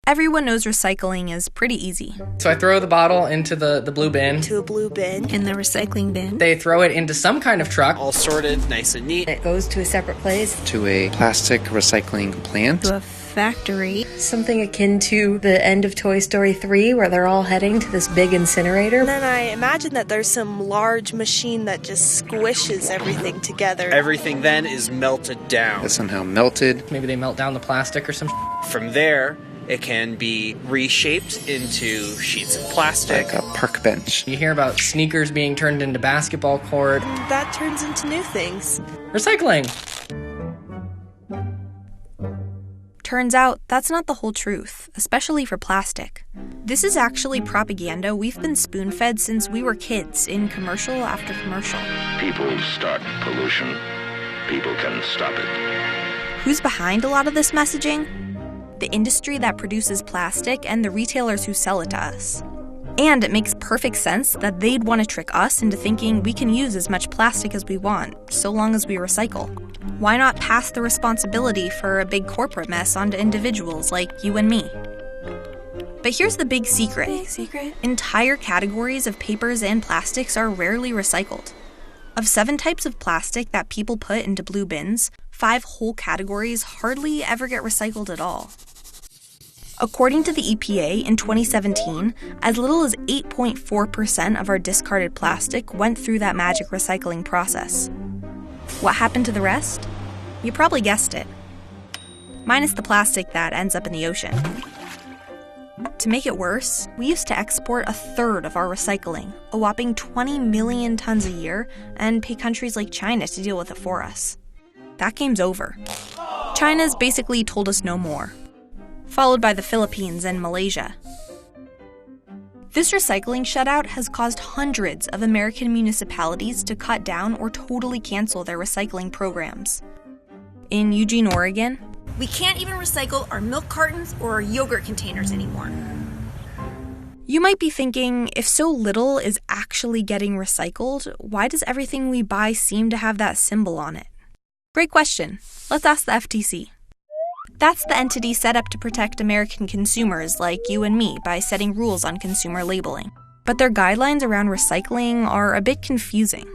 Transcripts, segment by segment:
Everyone knows recycling is pretty easy. So I throw the bottle into the blue bin. To a blue bin. In the recycling bin. They throw it into some kind of truck. All sorted, nice and neat. It goes to a separate place. To a plastic recycling plant. To a factory. Something akin to the end of Toy Story 3 where they're all heading to this big incinerator. And then I imagine that there's some large machine that just squishes everything together. Everything then is melted down. It's somehow melted. Maybe they melt down the plastic or some. From there, it can be reshaped into sheets of plastic. Like a park bench. You hear about sneakers being turned into basketball court. That turns into new things. Recycling. Turns out, that's not the whole truth, especially for plastic. This is actually propaganda we've been spoon-fed since we were kids in commercial after commercial. People start pollution. People can stop it. Who's behind a lot of this messaging? The industry that produces plastic and the retailers who sell it to us. And it makes perfect sense that they'd want to trick us into thinking we can use as much plastic as we want, so long as we recycle. Why not pass the responsibility for a big corporate mess onto individuals like you and me? But here's the big secret. Entire categories of papers and plastics are rarely recycled. Of 7 types of plastic that people put into blue bins, 5 whole categories hardly ever get recycled at all. According to the EPA, in 2017, as little as 8.4% of our discarded plastic went through that magic recycling process. What happened to the rest? You probably guessed it. Minus the plastic that ends up in the ocean. To make it worse, we used to export 1/3 of our recycling, a whopping 20 million tons a year, and pay countries like China to deal with it for us. That game's over. China's basically told us no more, followed by the Philippines and Malaysia. This recycling shutout has caused hundreds of American municipalities to cut down or totally cancel their recycling programs. In Eugene, Oregon, We can't even recycle our milk cartons or our yogurt containers anymore. you might be thinking, if so little is actually getting recycled, why does everything we buy seem to have that symbol on it? Great question. Let's ask the FTC. That's the entity set up to protect American consumers like you and me by setting rules on consumer labeling. But their guidelines around recycling are a bit confusing.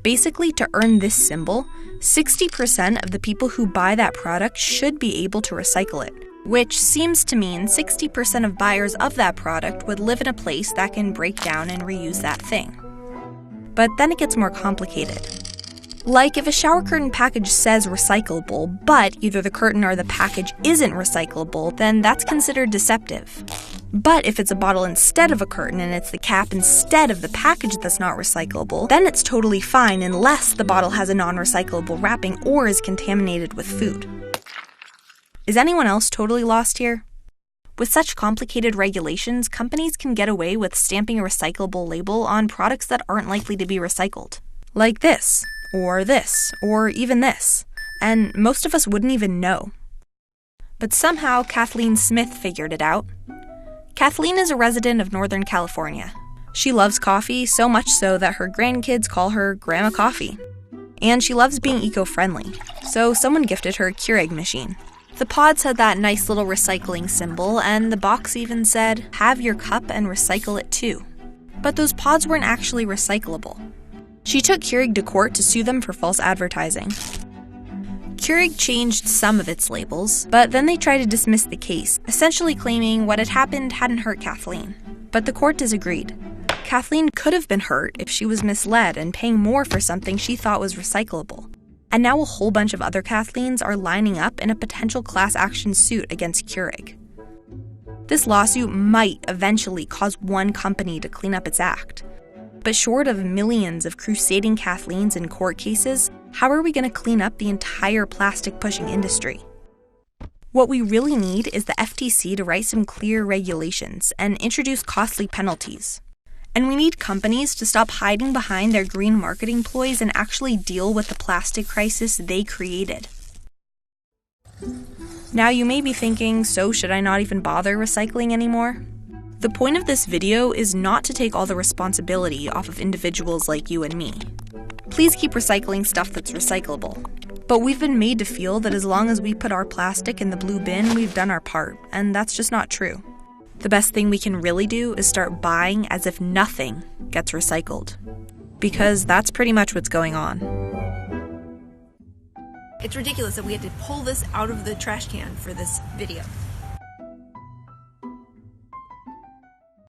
Basically, to earn this symbol, 60% of the people who buy that product should be able to recycle it, which seems to mean 60% of buyers of that product would live in a place that can break down and reuse that thing. But then it gets more complicated. Like if a shower curtain package says recyclable, but either the curtain or the package isn't recyclable, then that's considered deceptive. But if it's a bottle instead of a curtain and it's the cap instead of the package that's not recyclable, then it's totally fine unless the bottle has a non-recyclable wrapping or is contaminated with food. Is anyone else totally lost here? With such complicated regulations, companies can get away with stamping a recyclable label on products that aren't likely to be recycled. Like this, or even this, and most of us wouldn't even know. But somehow Kathleen Smith figured it out. Kathleen is a resident of Northern California. She loves coffee, so much so that her grandkids call her Grandma Coffee. And she loves being eco-friendly, so someone gifted her a Keurig machine. The pods had that nice little recycling symbol, and the box even said, "Have your cup and recycle it too." But those pods weren't actually recyclable. She took Keurig to court to sue them for false advertising. Keurig changed some of its labels, but then they tried to dismiss the case, essentially claiming what had happened hadn't hurt Kathleen. But the court disagreed. Kathleen could have been hurt if she was misled and paying more for something she thought was recyclable. And now a whole bunch of other Kathleens are lining up in a potential class action suit against Keurig. This lawsuit might eventually cause one company to clean up its act. But short of millions of crusading Kathleens in court cases, how are we going to clean up the entire plastic-pushing industry? What we really need is the FTC to write some clear regulations and introduce costly penalties. And we need companies to stop hiding behind their green marketing ploys and actually deal with the plastic crisis they created. Now you may be thinking, so should I not even bother recycling anymore? The point of this video is not to take all the responsibility off of individuals like you and me. Please keep recycling stuff that's recyclable. But we've been made to feel that as long as we put our plastic in the blue bin, we've done our part, and that's just not true. The best thing we can really do is start buying as if nothing gets recycled. Because that's pretty much what's going on. It's ridiculous that we had to pull this out of the trash can for this video.